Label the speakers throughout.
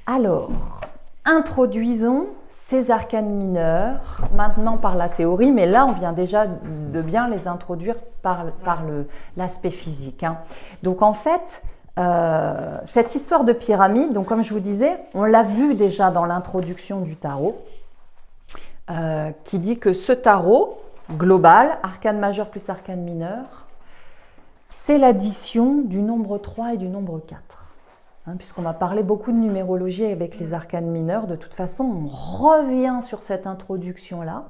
Speaker 1: Alors, introduisons ces arcanes mineurs, maintenant par la théorie, mais là on vient déjà de bien les introduire par l'aspect physique. Donc en fait, cette histoire de pyramide, donc comme je vous disais, on l'a vu déjà dans l'introduction du tarot, qui dit que ce tarot global, arcane majeur plus arcane mineur, c'est l'addition du nombre 3 et du nombre 4. Puisqu'on va parler beaucoup de numérologie avec les arcanes mineurs, de toute façon, on revient sur cette introduction-là,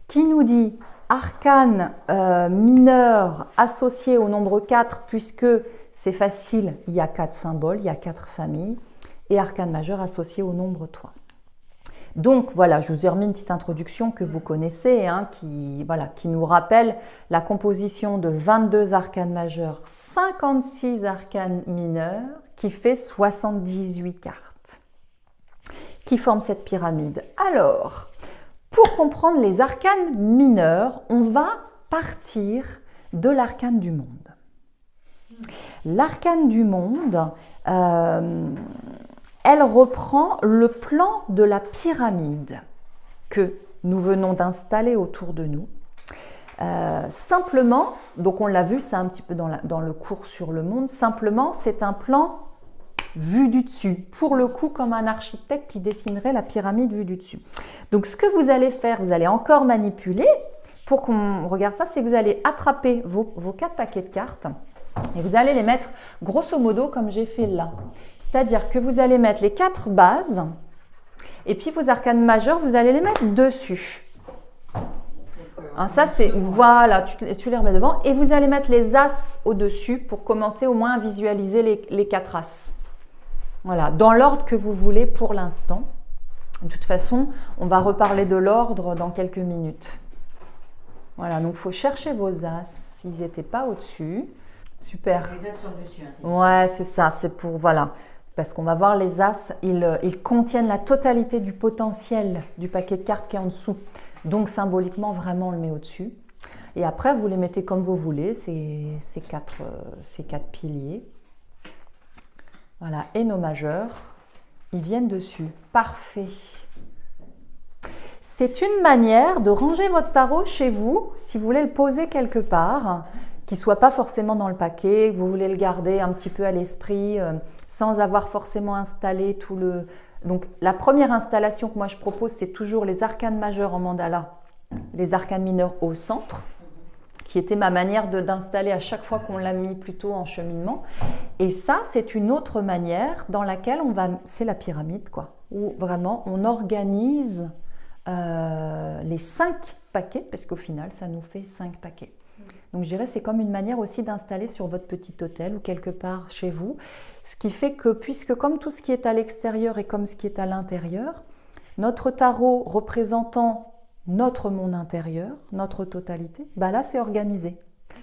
Speaker 1: qui nous dit arcane mineur associé au nombre 4, puisque c'est facile, il y a 4 symboles, il y a 4 familles, et arcane majeur associé au nombre 3. Donc voilà, je vous ai remis une petite introduction que vous connaissez, qui nous rappelle la composition de 22 arcanes majeurs, 56 arcanes mineurs, qui fait 78 cartes, qui forment cette pyramide. Alors, pour comprendre les arcanes mineurs, on va partir de l'arcane du monde. L'arcane du monde, elle reprend le plan de la pyramide que nous venons d'installer autour de nous. Simplement, donc on l'a vu, c'est un petit peu dans le cours sur le monde, simplement c'est un plan vu du dessus, pour le coup comme un architecte qui dessinerait la pyramide vue du dessus. Donc ce que vous allez faire, vous allez encore manipuler, pour qu'on regarde ça, c'est que vous allez attraper vos 4 paquets de cartes et vous allez les mettre grosso modo comme j'ai fait là. C'est-à-dire que vous allez mettre les 4 bases et puis vos arcanes majeurs, vous allez les mettre dessus. Ça c'est, voilà, tu les remets devant et vous allez mettre les as au-dessus pour commencer au moins à visualiser les 4 as. Voilà, dans l'ordre que vous voulez pour l'instant. De toute façon, on va reparler de l'ordre dans quelques minutes. Voilà, donc il faut chercher vos as s'ils n'étaient pas au-dessus. Super.
Speaker 2: Les as sont dessus.
Speaker 1: Ouais, c'est ça, c'est pour, voilà. Parce qu'on va voir les as, ils contiennent la totalité du potentiel du paquet de cartes qui est en dessous. Donc symboliquement, vraiment, on le met au-dessus. Et après, vous les mettez comme vous voulez, ces quatre piliers. Voilà, et nos majeurs, ils viennent dessus. Parfait. C'est une manière de ranger votre tarot chez vous, si vous voulez le poser quelque part, qu'il ne soit pas forcément dans le paquet, que vous voulez le garder un petit peu à l'esprit, sans avoir forcément installé tout le... Donc la première installation que moi je propose, c'est toujours les arcanes majeurs en mandala, les arcanes mineurs au centre, qui était ma manière d'installer à chaque fois qu'on l'a mis plutôt en cheminement. Et ça, c'est une autre manière dans laquelle on va... C'est la pyramide, quoi, où vraiment on organise les 5 paquets, parce qu'au final, ça nous fait 5 paquets. Donc je dirais c'est comme une manière aussi d'installer sur votre petit hôtel ou quelque part chez vous, ce qui fait que puisque comme tout ce qui est à l'extérieur est comme ce qui est à l'intérieur, notre tarot représentant notre monde intérieur, notre totalité, bah là c'est organisé,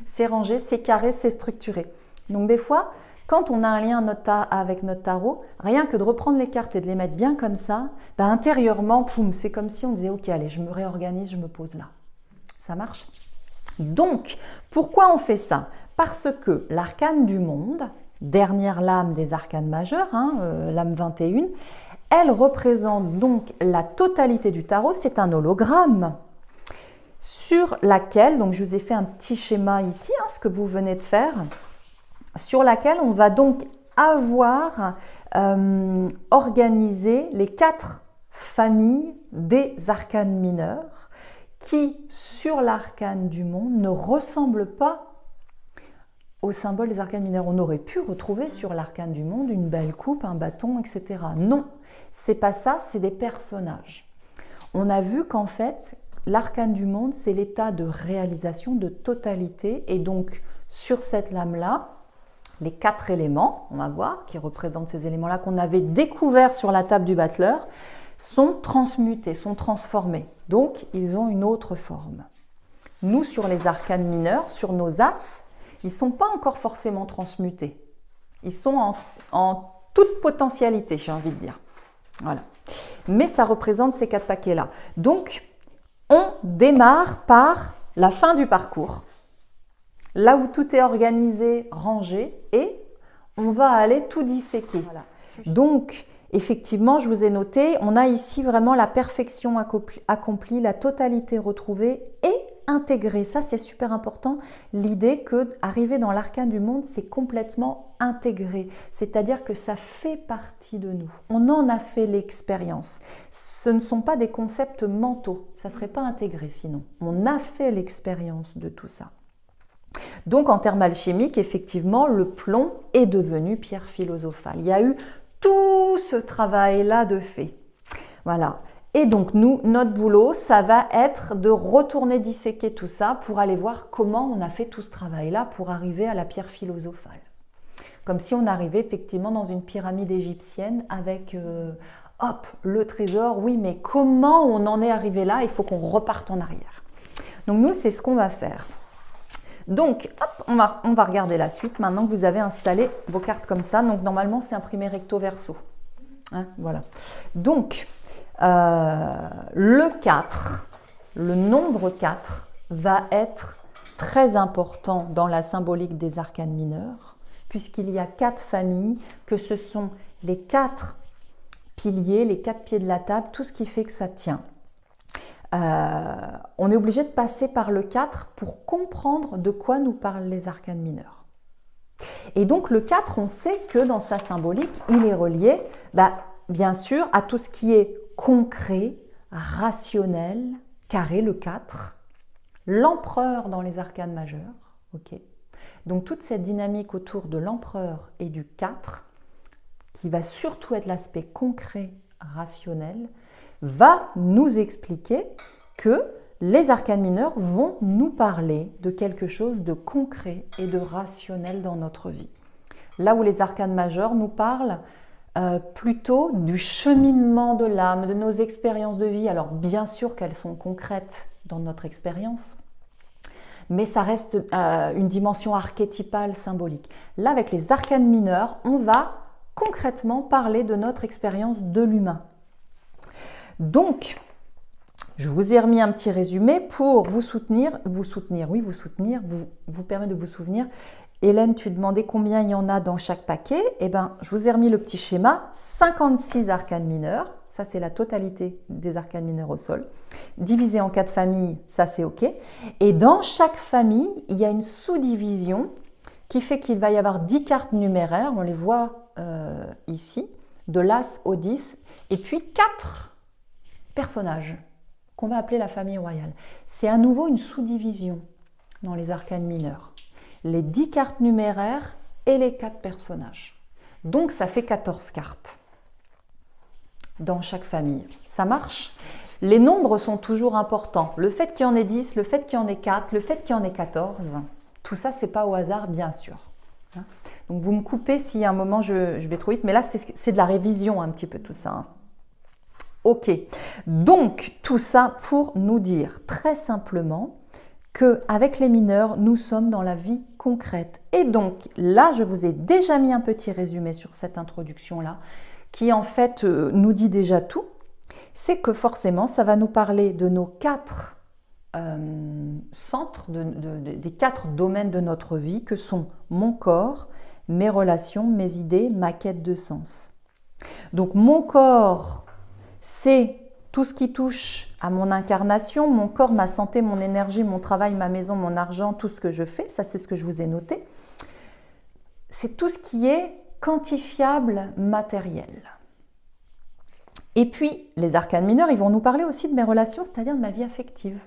Speaker 1: c'est rangé, c'est carré, c'est structuré. Donc des fois, quand on a un lien avec notre tarot, rien que de reprendre les cartes et de les mettre bien comme ça, bah intérieurement, poum, c'est comme si on disait ok allez, je me réorganise, je me pose là. Ça marche ? Donc, pourquoi on fait ça? Parce que l'arcane du monde, dernière lame des arcanes majeurs, lame 21, elle représente donc la totalité du tarot, c'est un hologramme sur laquelle, donc je vous ai fait un petit schéma ici, ce que vous venez de faire, sur laquelle on va donc avoir organisé les 4 familles des arcanes mineurs, qui, sur l'arcane du monde, ne ressemble pas au symbole des arcanes mineurs. On aurait pu retrouver sur l'arcane du monde une belle coupe, un bâton, etc. Non, c'est pas ça, c'est des personnages. On a vu qu'en fait, l'arcane du monde, c'est l'état de réalisation, de totalité. Et donc, sur cette lame-là, les 4 éléments, on va voir, qui représentent ces éléments-là qu'on avait découverts sur la table du battleur, sont transmutés, sont transformés. Donc, ils ont une autre forme. Nous, sur les arcanes mineurs, sur nos as, ils ne sont pas encore forcément transmutés. Ils sont en toute potentialité, j'ai envie de dire. Voilà. Mais ça représente ces 4 paquets-là. Donc, on démarre par la fin du parcours, là où tout est organisé, rangé, et on va aller tout disséquer. Voilà. Donc, effectivement, je vous ai noté, on a ici vraiment la perfection accomplie, la totalité retrouvée et intégrée. Ça, c'est super important. L'idée que arriver dans l'arcane du monde, c'est complètement intégré. C'est-à-dire que ça fait partie de nous. On en a fait l'expérience. Ce ne sont pas des concepts mentaux. Ça ne serait pas intégré sinon. On a fait l'expérience de tout ça. Donc, en termes alchimiques, effectivement, le plomb est devenu pierre philosophale. Il y a eu tout ce travail-là de fait. Voilà. Et donc, nous, notre boulot, ça va être de retourner disséquer tout ça pour aller voir comment on a fait tout ce travail-là pour arriver à la pierre philosophale. Comme si on arrivait effectivement dans une pyramide égyptienne avec, hop, le trésor. Oui, mais comment on en est arrivé là? Il faut qu'on reparte en arrière. Donc, nous, c'est ce qu'on va faire. Donc, hop, on va regarder la suite. Maintenant que vous avez installé vos cartes comme ça, donc normalement, c'est imprimé recto verso. Hein, voilà. Donc, le 4, le nombre 4 va être très important dans la symbolique des arcanes mineurs, puisqu'il y a 4 familles, que ce sont les 4 piliers, les 4 pieds de la table, tout ce qui fait que ça tient. On est obligé de passer par le 4 pour comprendre de quoi nous parlent les arcanes mineurs. Et donc le 4, on sait que dans sa symbolique, il est relié, bien sûr, à tout ce qui est concret, rationnel, carré, le 4, l'empereur dans les arcanes majeures. Okay. Donc toute cette dynamique autour de l'empereur et du 4, qui va surtout être l'aspect concret, rationnel, va nous expliquer que les arcanes mineurs vont nous parler de quelque chose de concret et de rationnel dans notre vie. Là où les arcanes majeures nous parlent plutôt du cheminement de l'âme, de nos expériences de vie. Alors bien sûr qu'elles sont concrètes dans notre expérience, mais ça reste une dimension archétypale, symbolique. Là, avec les arcanes mineurs, on va concrètement parler de notre expérience de l'humain. Donc, je vous ai remis un petit résumé pour vous permettre de vous souvenir. Hélène, tu demandais combien il y en a dans chaque paquet. Eh bien, je vous ai remis le petit schéma. 56 arcanes mineurs, ça c'est la totalité des arcanes mineurs au sol. Divisé en 4 familles, ça c'est OK. Et dans chaque famille, il y a une sous-division qui fait qu'il va y avoir 10 cartes numéraires, on les voit ici, de l'As au 10, et puis 4 personnages qu'on va appeler la famille royale. C'est à nouveau une sous-division dans les arcanes mineurs. Les 10 cartes numéraires et les 4 personnages. Donc ça fait 14 cartes dans chaque famille. Ça marche? Les nombres sont toujours importants. Le fait qu'il y en ait 10, le fait qu'il y en ait 4, le fait qu'il y en ait 14, tout ça, c'est pas au hasard, bien sûr. Donc vous me coupez si à un moment je vais trop vite, mais là c'est de la révision un petit peu tout ça. Ok, donc tout ça pour nous dire très simplement qu'avec les mineurs, nous sommes dans la vie concrète. Et donc là, je vous ai déjà mis un petit résumé sur cette introduction-là, qui en fait nous dit déjà tout. C'est que forcément, ça va nous parler de nos 4 centres, des 4 domaines de notre vie, que sont mon corps, mes relations, mes idées, ma quête de sens. Donc mon corps, c'est tout ce qui touche à mon incarnation, mon corps, ma santé, mon énergie, mon travail, ma maison, mon argent, tout ce que je fais, ça c'est ce que je vous ai noté. C'est tout ce qui est quantifiable, matériel. Et puis, les arcanes mineurs, ils vont nous parler aussi de mes relations, c'est-à-dire de ma vie affective.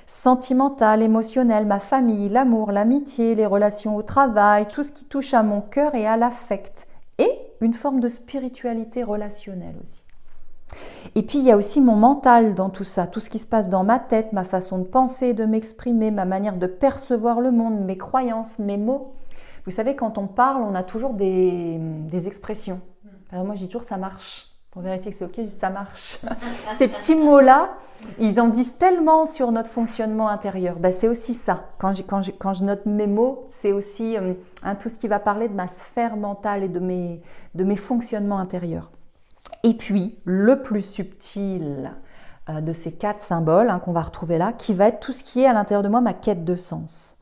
Speaker 1: Sentimentale, émotionnelle, ma famille, l'amour, l'amitié, les relations au travail, tout ce qui touche à mon cœur et à l'affect. Et une forme de spiritualité relationnelle aussi. Et puis, il y a aussi mon mental dans tout ça, tout ce qui se passe dans ma tête, ma façon de penser, de m'exprimer, ma manière de percevoir le monde, mes croyances, mes mots. Vous savez, quand on parle, on a toujours des expressions. Alors moi, je dis toujours « ça marche ». Pour vérifier que c'est OK, je dis « ça marche ». Ces petits mots-là, ils en disent tellement sur notre fonctionnement intérieur. Ben, c'est aussi ça. Quand je note mes mots, c'est aussi tout ce qui va parler de ma sphère mentale et de mes fonctionnements intérieurs. Et puis, le plus subtil de ces 4 symboles qu'on va retrouver là, qui va être tout ce qui est à l'intérieur de moi, ma quête de sens.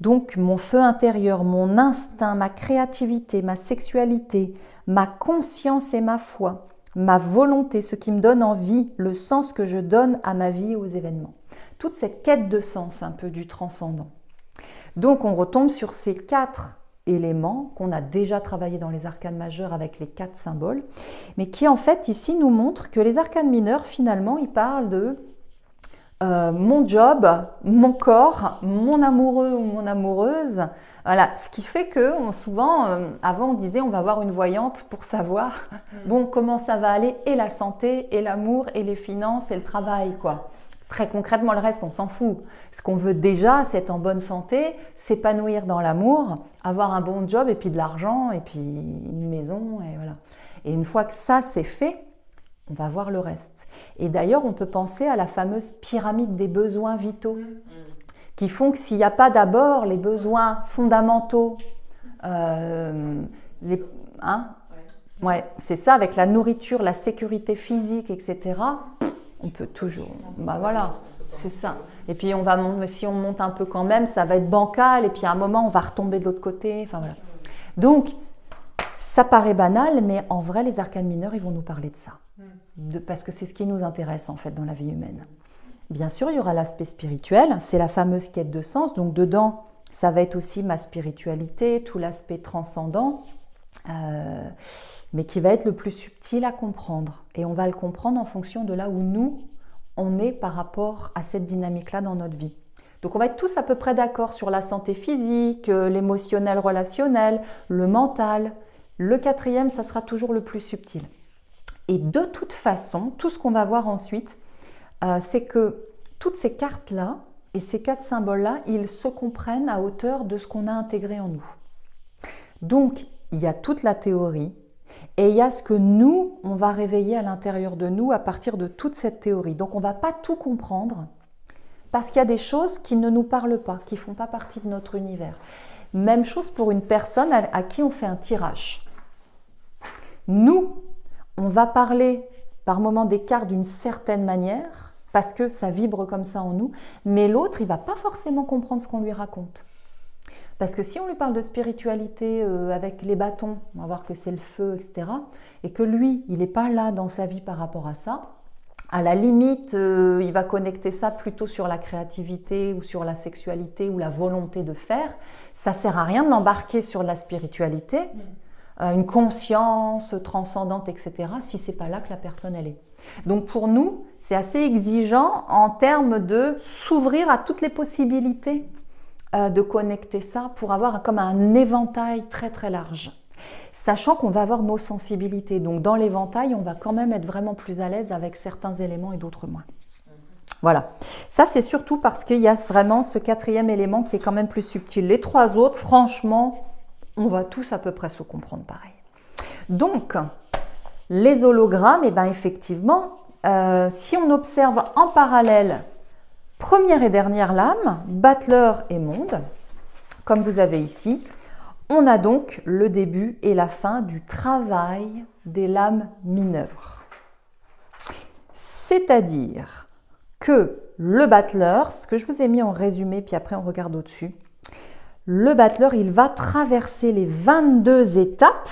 Speaker 1: Donc mon feu intérieur, mon instinct, ma créativité, ma sexualité, ma conscience et ma foi, ma volonté, ce qui me donne envie, le sens que je donne à ma vie et aux événements. Toute cette quête de sens un peu du transcendant. Donc on retombe sur ces 4 éléments qu'on a déjà travaillé dans les arcanes majeurs avec les 4 symboles, mais qui en fait ici nous montrent que les arcanes mineurs finalement ils parlent de mon job, mon corps, mon amoureux ou mon amoureuse. Voilà, ce qui fait que souvent, avant on disait on va voir une voyante pour savoir bon comment ça va aller, et la santé, et l'amour, et les finances, et le travail quoi. Très concrètement, le reste, on s'en fout. Ce qu'on veut déjà, c'est être en bonne santé, s'épanouir dans l'amour, avoir un bon job, et puis de l'argent, et puis une maison, et voilà. Et une fois que ça, c'est fait, on va voir le reste. Et d'ailleurs, on peut penser à la fameuse pyramide des besoins vitaux, qui font que s'il n'y a pas d'abord les besoins fondamentaux, ouais, c'est ça, avec la nourriture, la sécurité physique, etc., on peut toujours, bah voilà, c'est ça. Et puis si on monte un peu quand même, ça va être bancal, et puis à un moment, on va retomber de l'autre côté, enfin voilà. Donc, ça paraît banal, mais en vrai, les arcanes mineurs, ils vont nous parler de ça. Parce que c'est ce qui nous intéresse en fait dans la vie humaine. Bien sûr, il y aura l'aspect spirituel, c'est la fameuse quête de sens, donc dedans, ça va être aussi ma spiritualité, tout l'aspect transcendant, mais qui va être le plus subtil à comprendre. Et on va le comprendre en fonction de là où nous, on est par rapport à cette dynamique-là dans notre vie. Donc on va être tous à peu près d'accord sur la santé physique, l'émotionnel relationnel, le mental. Le 4e, ça sera toujours le plus subtil. Et de toute façon, tout ce qu'on va voir ensuite, c'est que toutes ces cartes-là et ces 4 symboles-là, ils se comprennent à hauteur de ce qu'on a intégré en nous. Donc, il y a toute la théorie et il y a ce que nous, on va réveiller à l'intérieur de nous à partir de toute cette théorie. Donc, on ne va pas tout comprendre parce qu'il y a des choses qui ne nous parlent pas, qui ne font pas partie de notre univers. Même chose pour une personne à qui on fait un tirage. Nous, on va parler par moments des cartes d'une certaine manière parce que ça vibre comme ça en nous, mais l'autre, il ne va pas forcément comprendre ce qu'on lui raconte. Parce que si on lui parle de spiritualité avec les bâtons, on va voir que c'est le feu, etc., et que lui, il n'est pas là dans sa vie par rapport à ça, à la limite, il va connecter ça plutôt sur la créativité ou sur la sexualité ou la volonté de faire. Ça ne sert à rien de l'embarquer sur la spiritualité, une conscience transcendante, etc., si ce n'est pas là que la personne elle est. Donc pour nous, c'est assez exigeant en termes de s'ouvrir à toutes les possibilités de connecter ça pour avoir comme un éventail très très large. Sachant qu'on va avoir nos sensibilités. Donc dans l'éventail, on va quand même être vraiment plus à l'aise avec certains éléments et d'autres moins. Voilà. Ça, c'est surtout parce qu'il y a vraiment ce 4e élément qui est quand même plus subtil. Les 3 autres, franchement, on va tous à peu près se comprendre pareil. Donc, les hologrammes, eh ben, effectivement, si on observe en parallèle première et dernière lame, battleur et monde, comme vous avez ici, on a donc le début et la fin du travail des lames mineures. C'est-à-dire que le battleur, ce que je vous ai mis en résumé, puis après on regarde au-dessus, le battleur, il va traverser les 22 étapes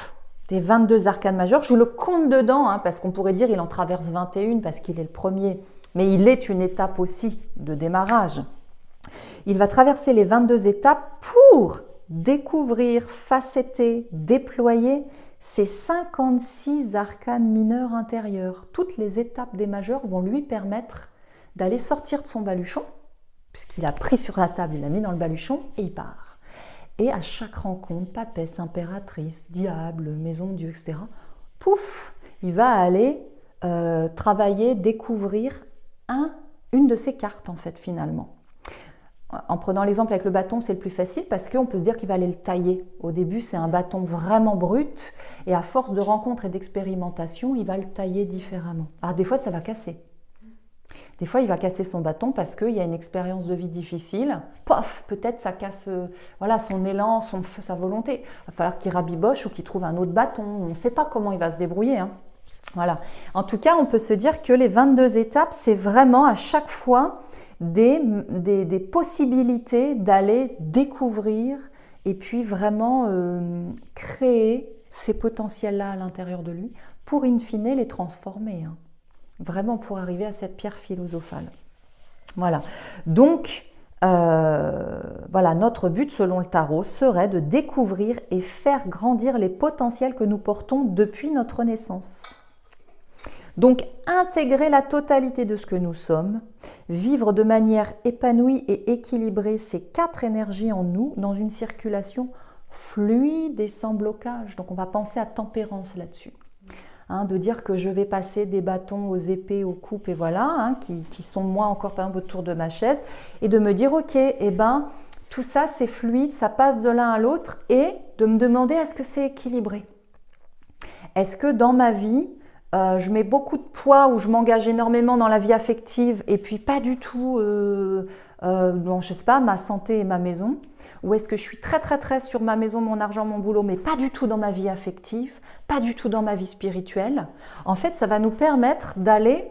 Speaker 1: des 22 arcanes majeures. Je le compte dedans, parce qu'on pourrait dire il en traverse 21 parce qu'il est le premier, mais il est une étape aussi de démarrage. Il va traverser les 22 étapes pour découvrir, facetter, déployer ces 56 arcanes mineurs intérieurs. Toutes les étapes des majeurs vont lui permettre d'aller sortir de son baluchon, puisqu'il a pris sur la table, il l'a mis dans le baluchon et il part. Et à chaque rencontre, papesse, impératrice, diable, maison de Dieu, etc., pouf, il va aller travailler, découvrir une de ces cartes en fait finalement. En prenant l'exemple avec le bâton, c'est le plus facile parce qu'on peut se dire qu'il va aller le tailler. Au début, c'est un bâton vraiment brut et à force de rencontres et d'expérimentation, il va le tailler différemment. Alors des fois, ça va casser. Des fois, il va casser son bâton parce qu'il y a une expérience de vie difficile. Pof, peut-être ça casse son élan, sa volonté. Il va falloir qu'il rabiboche ou qu'il trouve un autre bâton. On ne sait pas comment il va se débrouiller. Voilà. En tout cas, on peut se dire que les 22 étapes, c'est vraiment à chaque fois des possibilités d'aller découvrir et puis vraiment créer ces potentiels-là à l'intérieur de lui pour in fine les transformer. Hein. Vraiment pour arriver à cette pierre philosophale. Voilà. Donc, voilà, notre but selon le tarot serait de découvrir et faire grandir les potentiels que nous portons depuis notre naissance. Donc, intégrer la totalité de ce que nous sommes, vivre de manière épanouie et équilibrée ces 4 énergies en nous dans une circulation fluide et sans blocage. Donc, on va penser à tempérance là-dessus. Hein, de dire que je vais passer des bâtons aux épées, aux coupes et voilà, hein, qui sont moi encore par exemple autour de ma chaise, et de me dire ok, eh ben, tout ça c'est fluide, ça passe de l'un à l'autre, et de me demander est-ce que c'est équilibré? Est-ce que dans ma vie, je mets beaucoup de poids ou je m'engage énormément dans la vie affective et puis pas du tout dans, je sais pas, ma santé et ma maison? Ou est-ce que je suis très sur ma maison, mon argent, mon boulot, mais pas du tout dans ma vie affective, pas du tout dans ma vie spirituelle? En fait, ça va nous permettre d'aller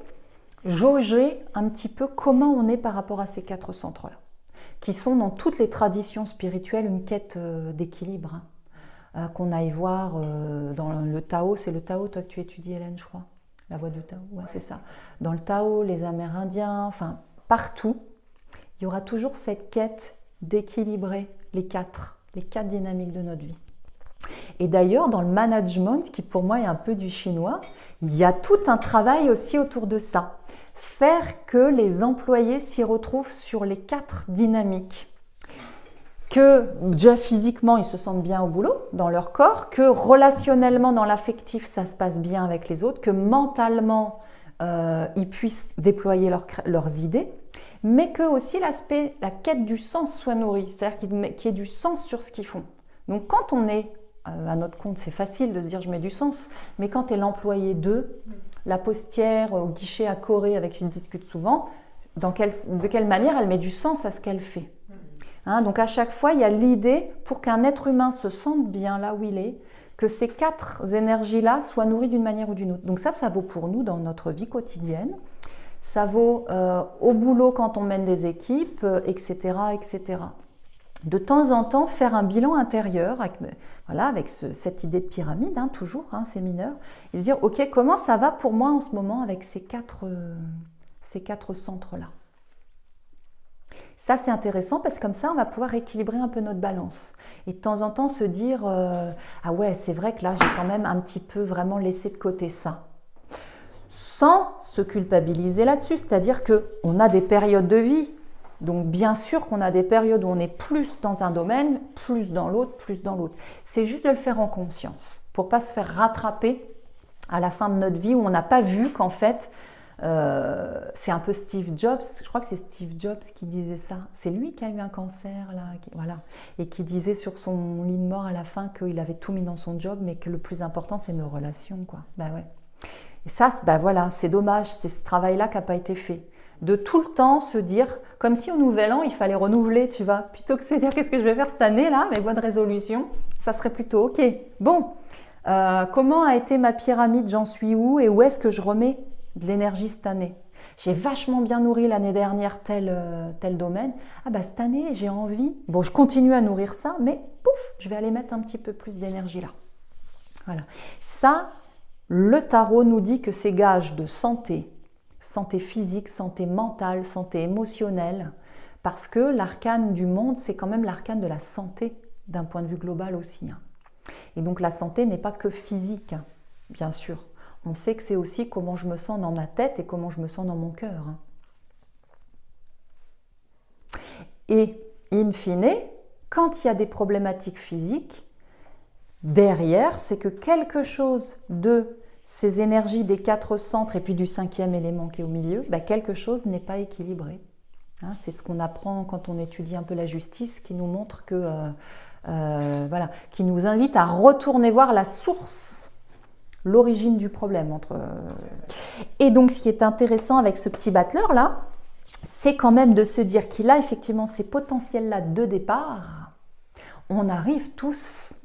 Speaker 1: jauger un petit peu comment on est par rapport à ces 4 centres-là, qui sont dans toutes les traditions spirituelles une quête d'équilibre. Hein. Qu'on aille voir dans le Tao, c'est le Tao, toi que tu étudies Hélène, je crois, la voie du Tao, ouais, c'est ça. Dans le Tao, les Amérindiens, enfin partout, il y aura toujours cette quête d'équilibrer les quatre dynamiques de notre vie. Et d'ailleurs, dans le management, qui pour moi est un peu du chinois, il y a tout un travail aussi autour de ça. Faire que les employés s'y retrouvent sur les 4 dynamiques. Que déjà physiquement ils se sentent bien au boulot, dans leur corps, que relationnellement dans l'affectif ça se passe bien avec les autres, que mentalement ils puissent déployer leurs idées, mais que aussi l'aspect, la quête du sens soit nourrie, c'est-à-dire qu'il y ait du sens sur ce qu'ils font. Donc quand on est à notre compte, c'est facile de se dire je mets du sens, mais quand tu es l'employé d'eux, la postière au guichet à Corée avec qui je discute souvent, de quelle manière elle met du sens à ce qu'elle fait. Hein, donc à chaque fois, il y a l'idée pour qu'un être humain se sente bien là où il est, que ces 4 énergies-là soient nourries d'une manière ou d'une autre. Donc ça vaut pour nous dans notre vie quotidienne, ça vaut au boulot quand on mène des équipes, etc., etc. De temps en temps, faire un bilan intérieur avec cette idée de pyramide, hein, toujours, hein, c'est mineur, et dire ok, comment ça va pour moi en ce moment avec ces 4 centres-là. Ça, c'est intéressant parce que comme ça, on va pouvoir équilibrer un peu notre balance. Et de temps en temps, se dire ah ouais, c'est vrai que là, j'ai quand même un petit peu vraiment laissé de côté ça. Sans se culpabiliser là-dessus. C'est-à-dire qu'on a des périodes de vie. Donc, bien sûr qu'on a des périodes où on est plus dans un domaine, plus dans l'autre, plus dans l'autre. C'est juste de le faire en conscience pour ne pas se faire rattraper à la fin de notre vie où on n'a pas vu qu'en fait, c'est un peu Steve Jobs, je crois que c'est Steve Jobs qui disait ça. C'est lui qui a eu un cancer, là, voilà, et qui disait sur son lit de mort à la fin qu'il avait tout mis dans son job, mais que le plus important, c'est nos relations, quoi. Ben ouais. Et ça, ben voilà, c'est dommage, c'est ce travail-là qui n'a pas été fait. De tout le temps se dire, comme si au nouvel an, il fallait renouveler, tu vois, plutôt que de se dire qu'est-ce que je vais faire cette année-là, mes bonnes résolutions, ça serait plutôt ok. Bon, comment a été ma pyramide, j'en suis où et où est-ce que je remets de l'énergie cette année? J'ai vachement bien nourri l'année dernière tel domaine. Ah bah cette année, j'ai envie. Bon, je continue à nourrir ça, mais pouf, je vais aller mettre un petit peu plus d'énergie là. Voilà. Ça, le tarot nous dit que c'est gage de santé physique, santé mentale, santé émotionnelle, parce que l'arcane du monde, c'est quand même l'arcane de la santé d'un point de vue global aussi. Et donc la santé n'est pas que physique, bien sûr. On sait que c'est aussi comment je me sens dans ma tête et comment je me sens dans mon cœur. Et in fine, quand il y a des problématiques physiques, derrière, c'est que quelque chose de ces énergies des 4 centres et puis du 5e élément qui est au milieu, quelque chose n'est pas équilibré. C'est ce qu'on apprend quand on étudie un peu la justice, qui nous montre que, voilà, qui nous invite à retourner voir la source, l'origine du problème. Et donc, ce qui est intéressant avec ce petit battleur-là, c'est quand même de se dire qu'il a effectivement ces potentiels-là de départ. On arrive tous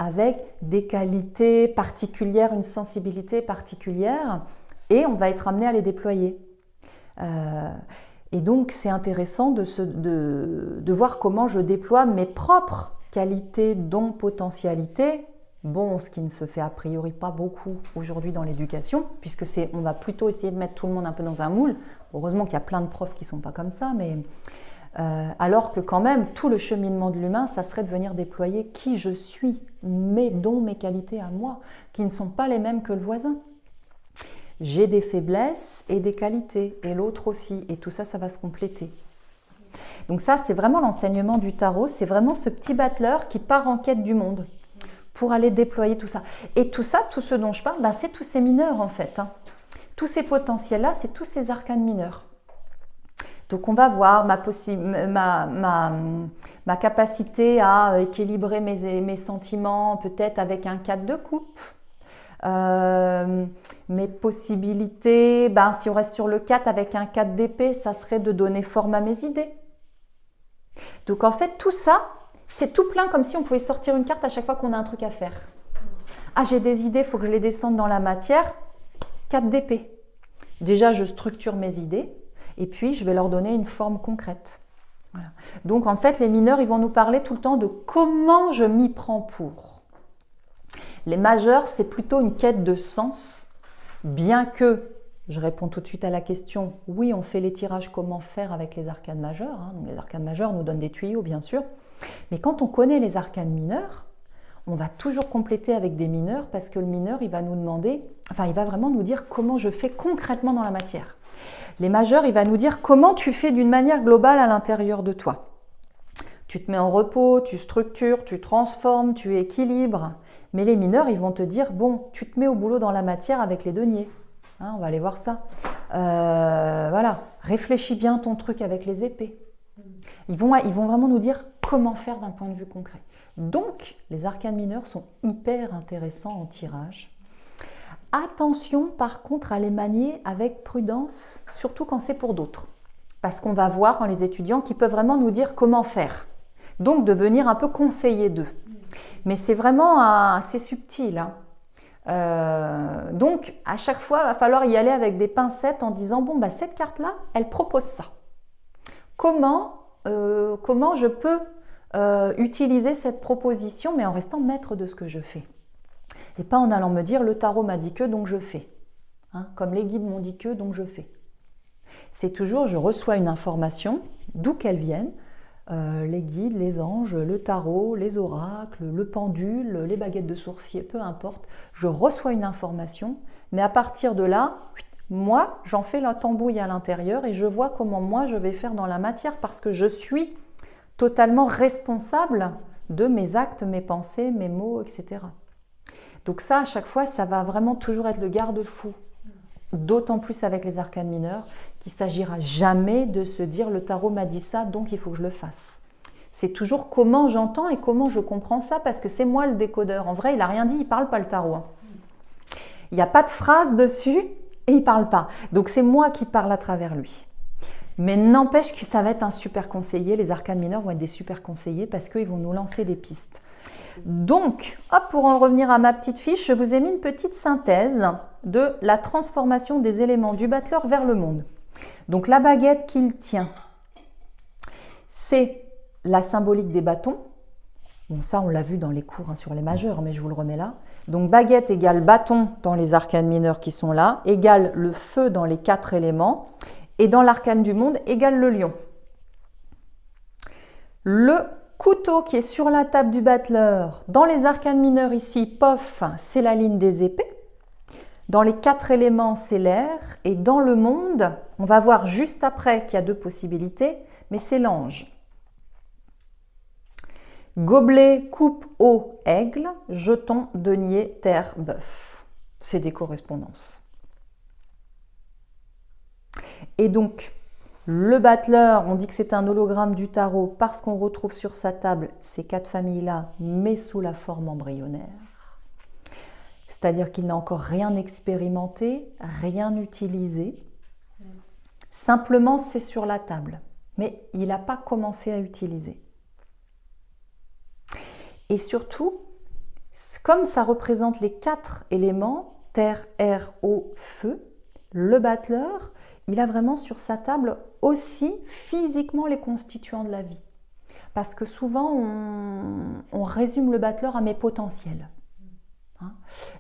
Speaker 1: avec des qualités particulières, une sensibilité particulière, et on va être amené à les déployer. Et donc, c'est intéressant de voir comment je déploie mes propres qualités, dons, potentialités. Bon, ce qui ne se fait a priori pas beaucoup aujourd'hui dans l'éducation, puisque on va plutôt essayer de mettre tout le monde un peu dans un moule. Heureusement qu'il y a plein de profs qui ne sont pas comme ça, mais alors que quand même, tout le cheminement de l'humain, ça serait de venir déployer qui je suis, mes dons, mes qualités à moi, qui ne sont pas les mêmes que le voisin. J'ai des faiblesses et des qualités, et l'autre aussi, et tout ça, ça va se compléter. Donc ça, c'est vraiment l'enseignement du tarot, c'est vraiment ce petit battleur qui part en quête du monde pour aller déployer tout ça. Et tout ça, tout ce dont je parle, c'est tous ces mineurs en fait. Tous ces potentiels-là, c'est tous ces arcanes mineurs. Donc on va voir ma capacité à équilibrer mes sentiments, peut-être avec un 4 de coupe. Mes possibilités, si on reste sur le 4 avec un 4 d'épée, ça serait de donner forme à mes idées. Donc en fait, tout ça, c'est tout plein comme si on pouvait sortir une carte à chaque fois qu'on a un truc à faire. Ah, j'ai des idées, il faut que je les descende dans la matière. 4 d'épée. Déjà, je structure mes idées et puis je vais leur donner une forme concrète. Voilà. Donc en fait, les mineurs, ils vont nous parler tout le temps de comment je m'y prends pour. Les majeurs, c'est plutôt une quête de sens, bien que, je réponds tout de suite à la question, oui, on fait les tirages comment faire avec les arcanes majeures. Donc les arcanes majeures nous donnent des tuyaux, bien sûr. Mais quand on connaît les arcanes mineurs, on va toujours compléter avec des mineurs parce que le mineur, il va nous demander, il va vraiment nous dire comment je fais concrètement dans la matière. Les majeurs, il va nous dire comment tu fais d'une manière globale à l'intérieur de toi. Tu te mets en repos, tu structures, tu transformes, tu équilibres. Mais les mineurs, ils vont te dire, bon, tu te mets au boulot dans la matière avec les deniers. On va aller voir ça. Voilà, réfléchis bien ton truc avec les épées. Ils vont vraiment nous dire comment faire d'un point de vue concret. Donc, les arcanes mineurs sont hyper intéressants en tirage. Attention, par contre, à les manier avec prudence, surtout quand c'est pour d'autres. Parce qu'on va voir en les étudiants qui peuvent vraiment nous dire comment faire. Donc, devenir un peu conseiller d'eux. Mais c'est vraiment assez subtil. Donc, à chaque fois, il va falloir y aller avec des pincettes en disant, bon, cette carte-là, elle propose ça. Comment je peux utiliser cette proposition, mais en restant maître de ce que je fais. Et pas en allant me dire, le tarot m'a dit que, donc je fais. Comme les guides m'ont dit que, donc je fais. C'est toujours, je reçois une information, d'où qu'elle vienne, les guides, les anges, le tarot, les oracles, le pendule, les baguettes de sourcier, peu importe. Je reçois une information, mais à partir de là, moi, j'en fais la tambouille à l'intérieur et je vois comment moi, je vais faire dans la matière parce que je suis totalement responsable de mes actes, mes pensées, mes mots, etc. Donc ça, à chaque fois, ça va vraiment toujours être le garde-fou. D'autant plus avec les arcanes mineurs, qu'il ne s'agira jamais de se dire le tarot m'a dit ça, donc il faut que je le fasse. C'est toujours comment j'entends et comment je comprends ça, parce que c'est moi le décodeur. En vrai, il n'a rien dit, il ne parle pas le tarot. Il n'y a pas de phrase dessus et il ne parle pas. Donc c'est moi qui parle à travers lui. Mais n'empêche que ça va être un super conseiller. Les arcanes mineurs vont être des super conseillers parce qu'ils vont nous lancer des pistes. Donc, pour en revenir à ma petite fiche, je vous ai mis une petite synthèse de la transformation des éléments du battleur vers le monde. Donc, la baguette qu'il tient, c'est la symbolique des bâtons. Bon, ça, on l'a vu dans les cours sur les majeurs, mais je vous le remets là. Donc, baguette égale bâton dans les arcanes mineurs qui sont là, égale le feu dans les 4 éléments, et dans l'arcane du monde, égale le lion. Le couteau qui est sur la table du battleur, dans les arcanes mineurs ici, pof, c'est la ligne des épées. Dans les 4 éléments, c'est l'air. Et dans le monde, on va voir juste après qu'il y a 2 possibilités, mais c'est l'ange. Gobelet, coupe, eau, aigle, jeton, denier, terre, bœuf. C'est des correspondances. Et donc, le battleur, on dit que c'est un hologramme du tarot parce qu'on retrouve sur sa table ces 4 familles-là, mais sous la forme embryonnaire. C'est-à-dire qu'il n'a encore rien expérimenté, rien utilisé. Simplement, c'est sur la table, mais il n'a pas commencé à utiliser. Et surtout, Comme ça représente les 4 éléments, terre, air, eau, feu, le battleur, il a vraiment sur sa table aussi physiquement les constituants de la vie. Parce que souvent, on résume le battleur à mes potentiels.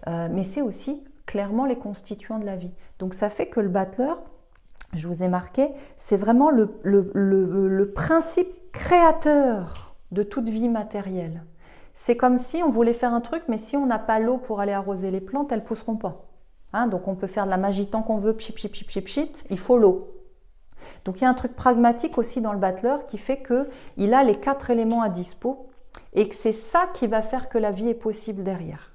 Speaker 1: Mais c'est aussi clairement les constituants de la vie. Donc ça fait que le battleur, je vous ai marqué, c'est vraiment le principe créateur de toute vie matérielle. C'est comme si on voulait faire un truc, mais si on n'a pas l'eau pour aller arroser les plantes, elles ne pousseront pas. Donc on peut faire de la magie tant qu'on veut, pchit, pchit, pchit, pchit, pchit, il faut l'eau. Donc il y a un truc pragmatique aussi dans le battleur qui fait qu'il a les 4 éléments à dispo et que c'est ça qui va faire que la vie est possible derrière.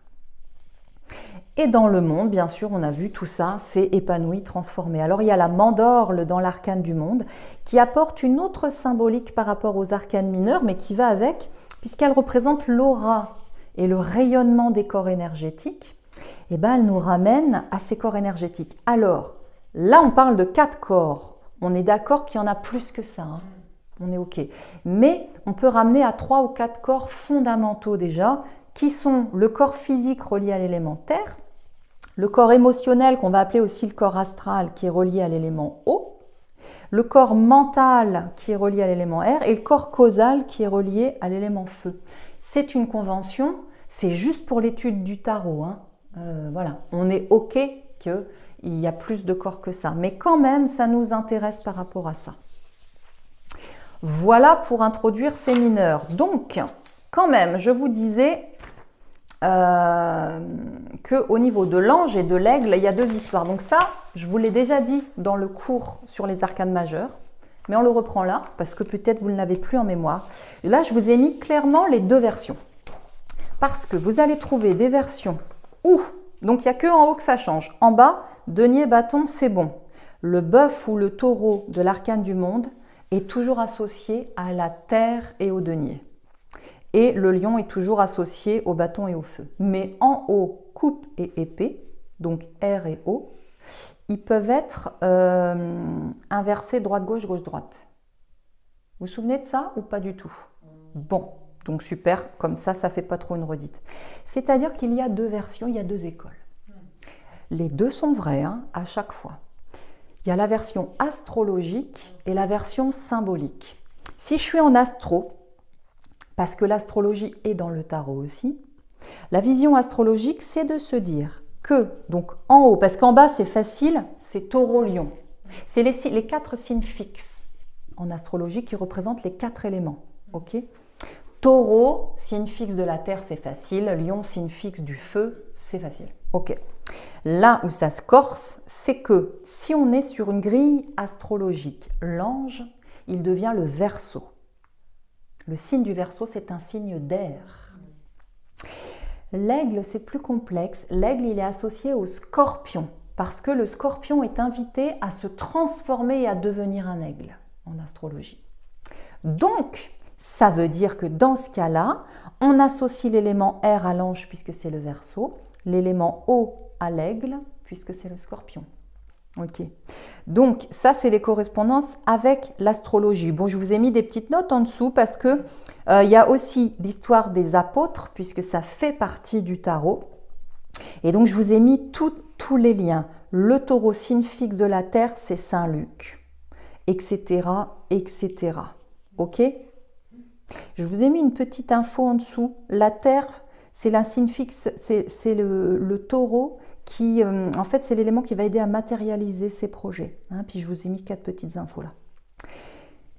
Speaker 1: Et dans le monde, bien sûr, on a vu tout ça, c'est épanoui, transformé. Alors il y a la mandorle dans l'arcane du monde qui apporte une autre symbolique par rapport aux arcanes mineurs, mais qui va avec, puisqu'elle représente l'aura et le rayonnement des corps énergétiques. Et ben, elle nous ramène à ces corps énergétiques. Alors, là, on parle de 4 corps. On est d'accord qu'il y en a plus que ça. On est OK. Mais on peut ramener à 3 ou 4 corps fondamentaux déjà, qui sont le corps physique relié à l'élément terre, le corps émotionnel qu'on va appeler aussi le corps astral qui est relié à l'élément eau, le corps mental qui est relié à l'élément air et le corps causal qui est relié à l'élément feu. C'est une convention, c'est juste pour l'étude du tarot. Voilà, on est OK qu'il y a plus de corps que ça, mais quand même, ça nous intéresse par rapport à ça. Voilà pour introduire ces mineurs. Donc, quand même, je vous disais qu'au niveau de l'ange et de l'aigle, il y a 2 histoires. Donc ça, je vous l'ai déjà dit dans le cours sur les arcanes majeures, mais on le reprend là, parce que peut-être vous ne l'avez plus en mémoire. Et là, je vous ai mis clairement les 2 versions. Parce que vous allez trouver des versions où, donc il n'y a que en haut que ça change. En bas, denier, bâton, c'est bon. Le bœuf ou le taureau de l'arcane du monde est toujours associé à la terre et au denier. Et le lion est toujours associé au bâton et au feu. Mais en haut, coupe et épée, donc air et eau, ils peuvent être inversés droite-gauche, gauche-droite. Vous vous souvenez de ça ou pas du tout? Bon, donc super, comme ça ne fait pas trop une redite. C'est-à-dire qu'il y a 2 versions, il y a 2 écoles. Les 2 sont vraies à chaque fois. Il y a la version astrologique et la version symbolique. Si je suis en astro, parce que l'astrologie est dans le tarot aussi, la vision astrologique, c'est de se dire que, donc en haut, parce qu'en bas c'est facile, c'est taureau-lion. C'est les 4 signes fixes en astrologie qui représentent les 4 éléments. Okay, taureau, signe fixe de la terre, c'est facile. Lion, signe fixe du feu, c'est facile. Ok. Là où ça se corse, c'est que si on est sur une grille astrologique, l'ange, il devient le Verseau. Le signe du Verseau, c'est un signe d'air. L'aigle, c'est plus complexe. L'aigle, il est associé au scorpion, parce que le scorpion est invité à se transformer et à devenir un aigle en astrologie. Donc, ça veut dire que dans ce cas-là, on associe l'élément air à l'ange, puisque c'est le Verseau, l'élément eau à l'aigle, puisque c'est le scorpion. Ok. Donc, ça, c'est les correspondances avec l'astrologie. Bon, je vous ai mis des petites notes en dessous parce que il y a aussi l'histoire des apôtres, puisque ça fait partie du tarot. Et donc, je vous ai mis tous les liens. Le taureau, signe fixe de la terre, c'est Saint-Luc, etc., etc. Ok? Je vous ai mis une petite info en dessous. La terre, c'est un signe fixe, c'est le taureau qui, en fait, c'est l'élément qui va aider à matérialiser ses projets. Puis je vous ai mis 4 petites infos là.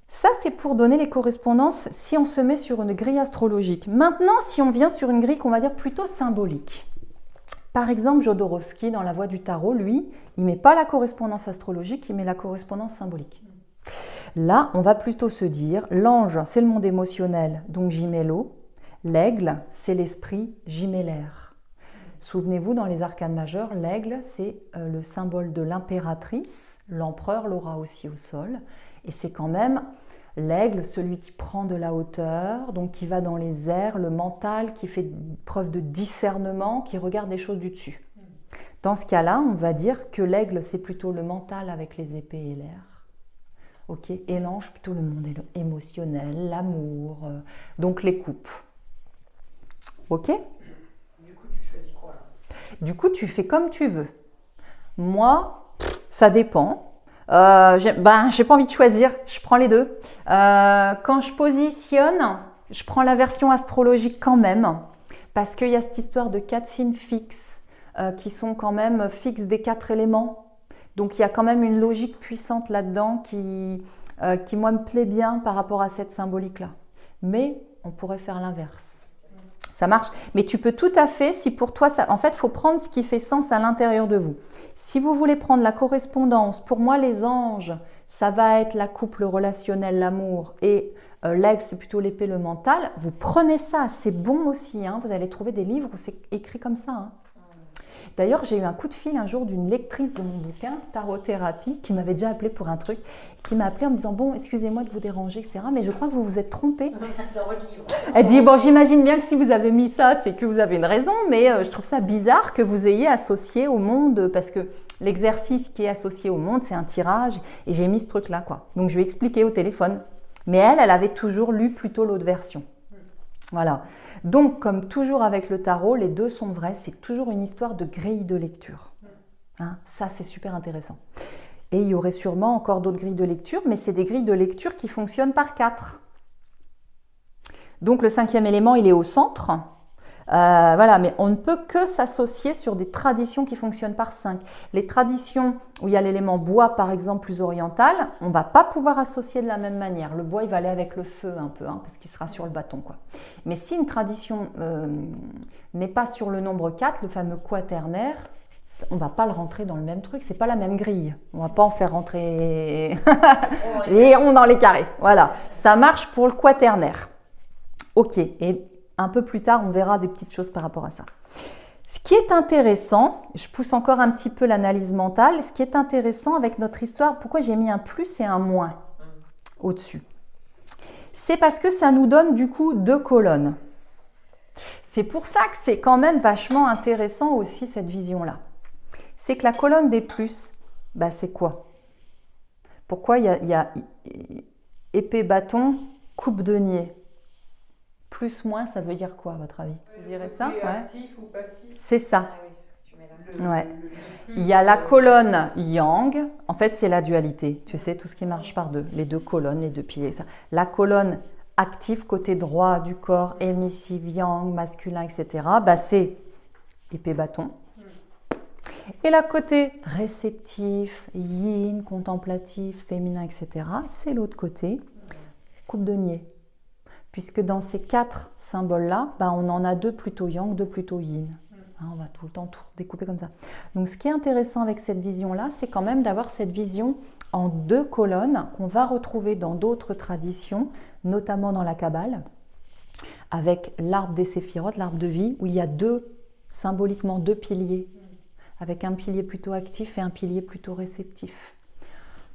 Speaker 1: Ça, c'est pour donner les correspondances si on se met sur une grille astrologique. Maintenant, si on vient sur une grille qu'on va dire plutôt symbolique. Par exemple, Jodorowsky, dans La Voie du Tarot, lui, il ne met pas la correspondance astrologique, il met la correspondance symbolique. Là, on va plutôt se dire, l'ange, c'est le monde émotionnel, donc j'y mets l'eau. L'aigle, c'est l'esprit, j'y mets l'air. Souvenez-vous, dans les arcanes majeures, l'aigle, c'est le symbole de l'impératrice. L'empereur l'aura aussi au sol. Et c'est quand même l'aigle, celui qui prend de la hauteur, donc qui va dans les airs, le mental, qui fait preuve de discernement, qui regarde les choses du dessus. Dans ce cas-là, on va dire que l'aigle, c'est plutôt le mental avec les épées et l'air. Okay. Et l'ange, plutôt le monde émotionnel, l'amour, donc les coupes. Ok ? Du coup, tu fais comme tu veux. Moi, ça dépend. J'ai pas envie de choisir, je prends les deux. Quand je positionne, je prends la version astrologique quand même, parce qu'il y a cette histoire de 4 signes fixes qui sont quand même fixes des 4 éléments. Donc il y a quand même une logique puissante là-dedans qui moi me plaît bien par rapport à cette symbolique-là. Mais on pourrait faire l'inverse. Ça marche. Mais tu peux tout à fait, si pour toi, en fait, il faut prendre ce qui fait sens à l'intérieur de vous. Si vous voulez prendre la correspondance, pour moi, les anges, ça va être la coupe, le relationnel, l'amour. Et l'aigle, c'est plutôt l'épée, le mental. Vous prenez ça, c'est bon aussi. Hein. Vous allez trouver des livres où c'est écrit comme ça. Hein. D'ailleurs, j'ai eu un coup de fil un jour d'une lectrice de mon bouquin, Tarot-thérapie, qui m'avait déjà appelé pour un truc, qui m'a appelé en me disant « Bon, excusez-moi de vous déranger, etc. Mais je crois que vous vous êtes trompée. » Elle dit « Bon, j'imagine bien que si vous avez mis ça, c'est que vous avez une raison, mais je trouve ça bizarre que vous ayez associé au monde, parce que l'exercice qui est associé au monde, c'est un tirage, et j'ai mis ce truc-là, quoi. » Donc, je lui ai expliqué au téléphone. Mais elle avait toujours lu plutôt l'autre version. Voilà. Donc, comme toujours avec le tarot, les deux sont vrais. C'est toujours une histoire de grille de lecture. Hein, ça, c'est super intéressant. Et il y aurait sûrement encore d'autres grilles de lecture, mais c'est des grilles de lecture qui fonctionnent par 4. Donc, le 5e élément, il est au centre. Voilà, mais on ne peut que s'associer sur des traditions qui fonctionnent par 5. Les traditions où il y a l'élément bois, par exemple, plus oriental, on ne va pas pouvoir associer de la même manière. Le bois, il va aller avec le feu un peu, hein, parce qu'il sera sur le bâton, quoi. Mais si une tradition n'est pas sur le nombre 4, le fameux quaternaire, on ne va pas le rentrer dans le même truc, c'est pas la même grille. On ne va pas en faire rentrer les ronds dans les carrés. Voilà, ça marche pour le quaternaire. Ok, et un peu plus tard, on verra des petites choses par rapport à ça. Ce qui est intéressant, je pousse encore un petit peu l'analyse mentale, ce qui est intéressant avec notre histoire, pourquoi j'ai mis un plus et un moins au-dessus? C'est parce que ça nous donne du coup 2 colonnes. C'est pour ça que c'est quand même vachement intéressant aussi cette vision-là. C'est que la colonne des plus, bah, c'est quoi? Pourquoi il y a épée, bâton, coupe denier? Plus, moins, ça veut dire quoi à votre avis? Vous direz ça? Ouais.
Speaker 2: Actif ou passif?
Speaker 1: C'est ça.
Speaker 2: Ah oui, c'est ce que tu mets là.
Speaker 1: Ouais. Il y a la colonne yang, en fait c'est la dualité, tu sais, tout ce qui marche par deux, les 2 colonnes, les 2 piliers. Ça. La colonne active, côté droit du corps, émissive, yang, masculin, etc., bah, c'est épée bâton. Et la côté réceptif, yin, contemplatif, féminin, etc., c'est l'autre côté, coupe denier. Puisque dans ces 4 symboles-là, bah, on en a 2 plutôt yang, 2 plutôt yin. Hein, on va tout le temps tout découper comme ça. Donc ce qui est intéressant avec cette vision-là, c'est quand même d'avoir cette vision en 2 colonnes qu'on va retrouver dans d'autres traditions, notamment dans la Kabbale, avec l'arbre des séphirotes, l'arbre de vie, où il y a symboliquement 2 piliers, avec un pilier plutôt actif et un pilier plutôt réceptif.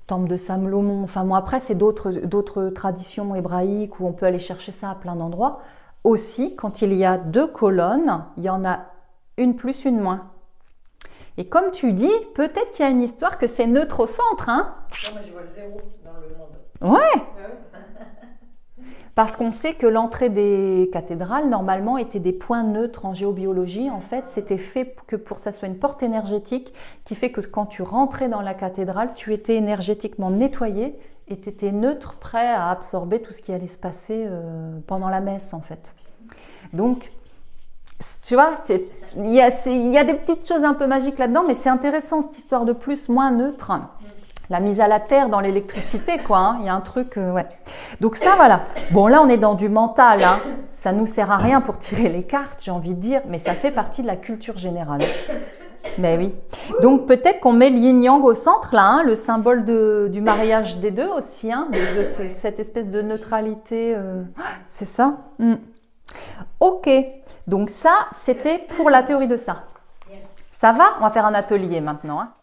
Speaker 1: Temple de Salomon, enfin bon, après c'est d'autres traditions hébraïques où on peut aller chercher ça à plein d'endroits. Aussi, quand il y a 2 colonnes, il y en a une plus, une moins. Et comme tu dis, peut-être qu'il y a une histoire que c'est neutre au centre, hein?
Speaker 2: Non, mais je vois le 0 dans le monde.
Speaker 1: Ouais!
Speaker 2: Ah ouais.
Speaker 1: Parce qu'on sait que l'entrée des cathédrales, normalement, était des points neutres en géobiologie. En fait, c'était fait que pour que ça soit une porte énergétique qui fait que quand tu rentrais dans la cathédrale, tu étais énergétiquement nettoyé et tu étais neutre, prêt à absorber tout ce qui allait se passer pendant la messe, en fait. Donc, tu vois, il y a des petites choses un peu magiques là-dedans, mais c'est intéressant, cette histoire de plus, moins neutre. La mise à la terre dans l'électricité, quoi. Hein. Il y a un truc, ouais. Donc ça, voilà. Bon, là, on est dans du mental. Hein. Ça nous sert à rien pour tirer les cartes, j'ai envie de dire, mais ça fait partie de la culture générale. Mais oui. Donc peut-être qu'on met le yin-yang au centre, là, hein, le symbole du mariage des deux aussi, hein, de cette espèce de neutralité. C'est ça? Ok. Donc ça, c'était pour la théorie de ça. Ça va? On va faire un atelier maintenant. Hein.